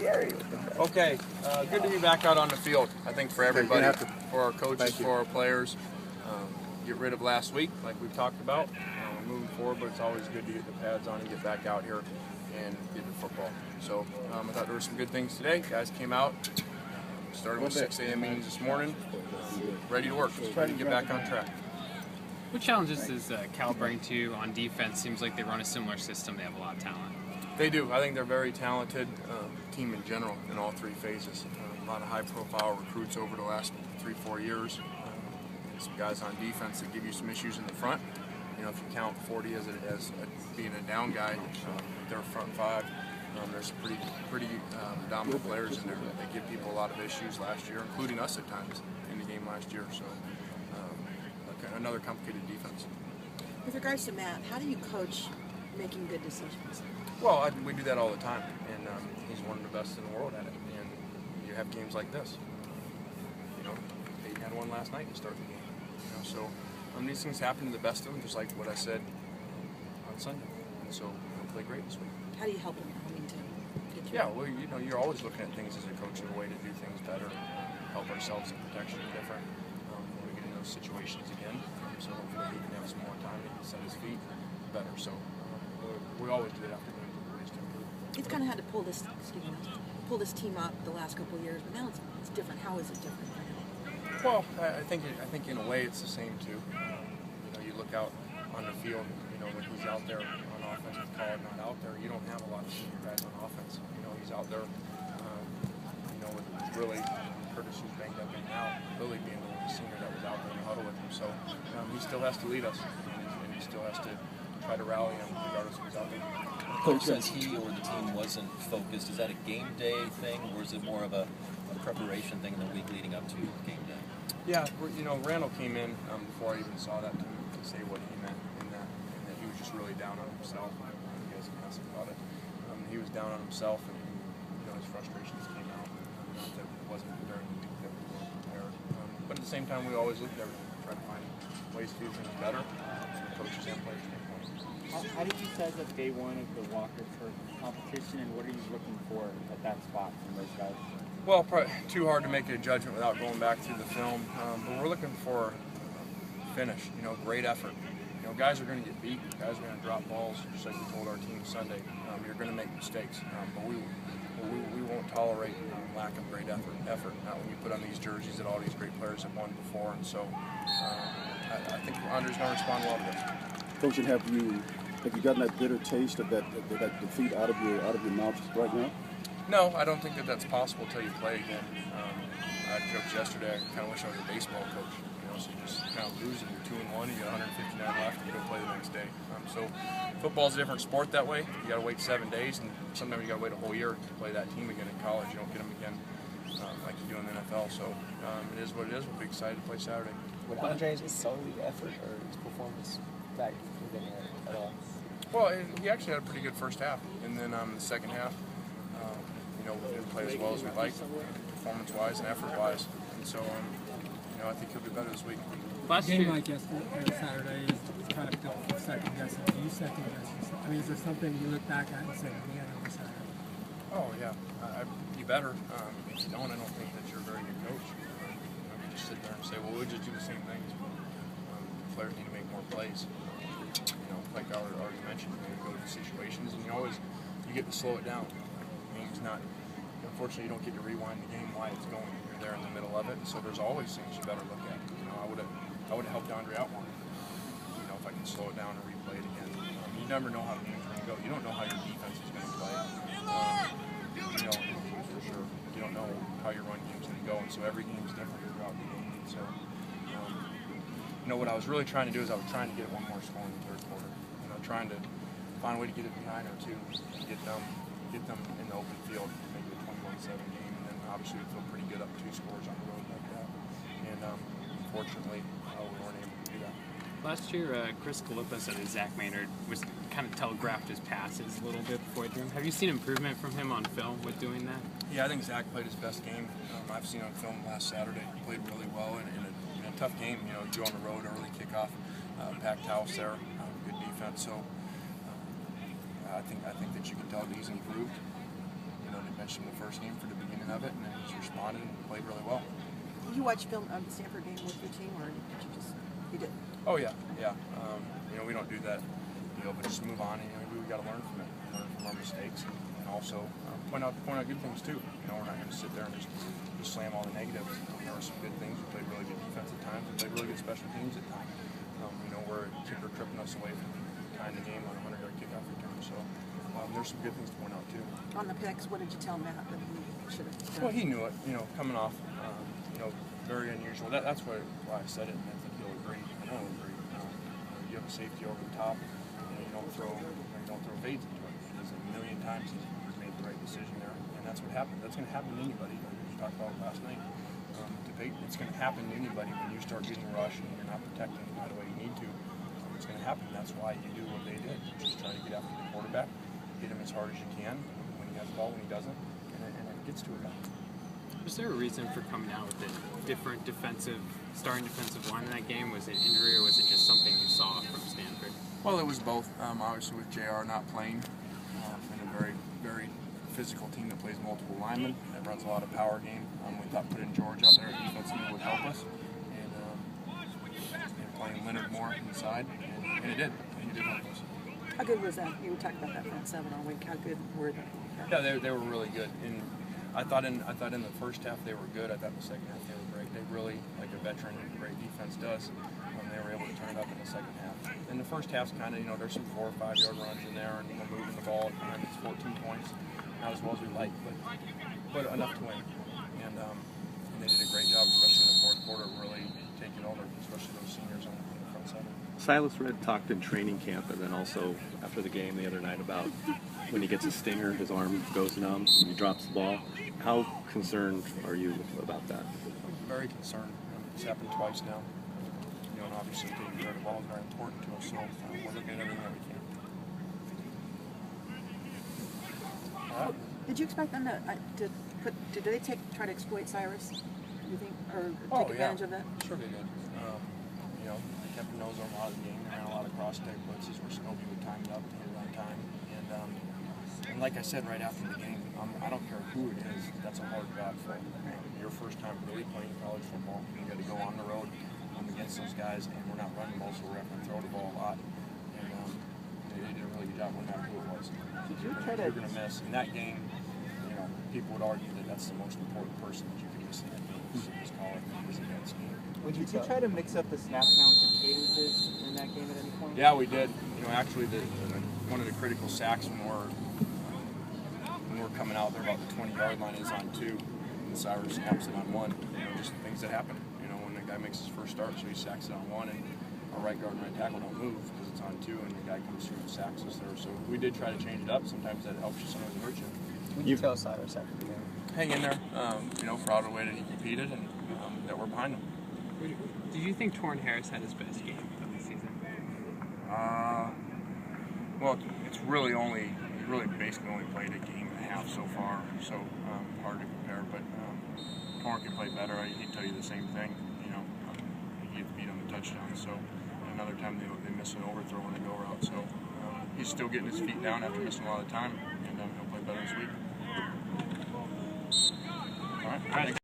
Okay, good to be back out on the field. I think for everybody, for our coaches, for our players. Get rid of last week, like we've talked about. We're moving forward, but it's always good to get the pads on and get back out here and get to football. So I thought there were some good things today. Guys came out, started with 6 a.m. meetings this morning, ready to work, just trying to get back on track. What challenges does Cal bring to you on defense? Seems like they run a similar system. They have a lot of talent. They do. I think they're a very talented team in general in all three phases. A lot of high-profile recruits over the last 3-4 years. Some guys on defense that give you some issues in the front. You know, if you count 40 as being a down guy, their front five, there's pretty dominant players in there. They give people a lot of issues last year, including us at times in the game last year. So another complicated defense. With regards to Matt, how do you coach making good decisions? Well, we do that all the time, and he's one of the best in the world at it. And you have games like this. You know, Peyton had one last night to start the game. You know, so these things happen to the best of them, just like what I said on Sunday. And so we'll play great this week. How do you help them? I mean, to get you? Yeah, well, you know, you're always looking at things as a coach in a way to do things better, help ourselves in protection different when we get in those situations again. So hopefully he can have some more time to set his feet better. So we always do that after games with ways to improve. It's kind of had to pull this team up the last couple of years, but now it's different. How is it different? Well, I think in a way it's the same too. You know, you look out on the field. You know, when he's out there on offense with Collard not out there, you don't have a lot of senior guys on offense. You know, he's out there. You know, with really Curtis, who's banged up in and out, Lily being the senior that was out there in the huddle with him. So he still has to lead us, and he still has to try to rally him regardless of who's out there. Coach says he or the team wasn't focused. Is that a game day thing, or is it more of a preparation thing in the week leading up to game day? Yeah, you know, Randall came in before I even saw that to say what he meant in that he was just really down on himself. You guys can ask him about it. He was down on himself, and you know, his frustrations came out. Not that it wasn't during the week that we weren't prepared. But at the same time, we always look at everything, try to find ways to do things better from coaches and players' standpoint. How did you size up day one of the Walker for competition, and what are you looking for at that spot from those guys? Well, too hard to make a judgment without going back through the film, but we're looking for finish, you know, great effort. You know, guys are going to get beat, guys are going to drop balls, just like we told our team Sunday. You're going to make mistakes, but we won't tolerate lack of great effort, not when you put on these jerseys that all these great players have won before, and so I think Andre's going to respond well to this. Coach, and have you gotten that bitter taste of that defeat out of your mouth right now? No, I don't think that's possible until you play again. I joked yesterday, I kind of wish I was a baseball coach. You know, so you just kind of lose and you're 2-1, you got 159 left, and you go play the next day. So football's a different sport that way. You got to wait 7 days, and sometimes you got to wait a whole year to play that team again in college. You don't get them again like you do in the NFL. So it is what it is. We'll be excited to play Saturday. Would Andre's solely effort or his performance back within it at all? Well, he actually had a pretty good first half, and then the second half, you know, we didn't play as well as we liked, performance-wise and effort-wise. And so, you know, I think he'll be better this week. Last game like yesterday, Saturday, is kind of difficult for second guessing. Do you second guess yourself? I mean, is there something you look back at and say, man, I wish I had? Oh yeah, you better. If you don't, I don't think that you're a very good coach. You know, you just sit there and say, well, we'll just do the same things. Players need to make more plays. You know, like I already mentioned, you go to situations, and you get to slow it down. The game's not. Unfortunately, you don't get to rewind the game while it's going. You're there in the middle of it, so there's always things you better look at. You know, I would have helped Andre out more. You know, if I could slow it down and replay it again. You never know how the game's going to go. You don't know how your defense is going to play. You know, for sure. You don't know how your run game's going to go, and so every game's different throughout the game. And so, you know, what I was really trying to do is I was trying to get one more score in the third quarter. You know, trying to find a way to get it behind or two, get them in the open field, make it a 21-7 game, and then obviously we feel pretty good up 2 scores on the road like that. And unfortunately, we weren't able to do that. Last year, Chris Kaluppa said that Zach Maynard was kind of telegraphed his passes a little bit before he threw him. Have you seen improvement from him on film with doing that? Yeah, I think Zach played his best game I've seen on film last Saturday. He played really well in a tough game. You know, you go on the road, early kickoff, packed house there, good defense. So I think that you can tell that he's improved. You know, benched him the first game for the beginning of it, and then he's responded and played really well. Did you watch film of the Stanford game with your team, or did you just you did? Oh yeah. We don't do that, but just move on. And, we got to learn from it, learn from our mistakes, and also point out good things too. We're not going to sit there and just slam all the negatives. There were some good things. We played really good defense at times. We played really good special teams at times. Where a kicker tripping us away from tying the game on a 100-yard kickoff return. So there's some good things to point out too. On the picks, what did you tell Matt that he should have done? Well, he knew it. Coming off, very unusual. That's why I said it, and I think he'll agree. I know he'll agree. You have a safety over the top. You don't throw fades into it. Because a million times he's made the right decision there, and that's what happened. That's going to happen to anybody. We talked about it last night. It's going to happen to anybody when you start getting rushed and you're not protecting the way you need to. It's going to happen. That's why you do what they did. Just try to get after the quarterback, hit him as hard as you can when he has the ball, when he doesn't, and it gets to a guy. Was there a reason for coming out with a different starting defensive line in that game? Was it injury, or was it just something you saw from Stanford? Well, it was both. Obviously, with JR not playing, and a very, very physical team that plays multiple linemen, that runs a lot of power game. We thought putting George out there defensively would help us, and playing Leonard more inside, and it did. He did help us. How good was that? You were talking about that front seven all week. How good were they? Yeah, they were really good. And I thought in the first half they were good. I thought in the second half they were great. They really, like a veteran, great defense does. They were able to turn it up in the second half. In the first half's kind of, there's some 4 or 5 yard runs in there, and moving the ball. And it's 14 points, not as well as we like, but enough to win. And they did a great job, especially in the fourth quarter, really taking over, especially those seniors on the front seven. Silas Red talked in training camp and then also after the game the other night about when he gets a stinger, his arm goes numb and he drops the ball. How concerned are you about that? Very concerned. It's happened twice now. And obviously taking care of the ball is very important to us, so we're looking at everything that we can. All right. Did you expect them did they try to exploit Cyrus, you think, or take advantage of that? Sure they did. They kept their nose on a lot of the game. They ran a lot of cross-tech blitzes where Scobie would time it up and hit it on time. And like I said right after the game, I don't care who it is, that's a hard job for your first time really playing college football. You got to go on the road against those guys, and we're not running most, so we're having to throw the ball a lot. And they did a really good job no matter who it was. You're going to miss. In that game, people would argue that that's the most important person that you can miss in that game. Just call it because of that scheme. Did you try to mix up the snap counts and cadences in that game at any point? Yeah, we did. Actually, one of the critical sacks when we're coming out there about the 20-yard line is on 2, and Cyrus snaps it on 1. Just things that happen. When the guy makes his first start, so he sacks it on 1, and our right guard and right tackle don't move because it's on 2, and the guy comes through and sacks us there. So we did try to change it up. Sometimes that helps you, sometimes it hurts you. What did you tell Cyrus after the game? Hang in there. Proud of the way that he competed, and that we're behind him. Did you think Torrin Harris had his best game of the season? Well, it's really basically only played a game and a half so far, so hard to compare. But Torrin can play better. He'd tell you the same thing. He gets beat on the touchdown. So another time they miss an overthrow on the go route. So he's still getting his feet down after missing a lot of time, and he'll play better this week. All right.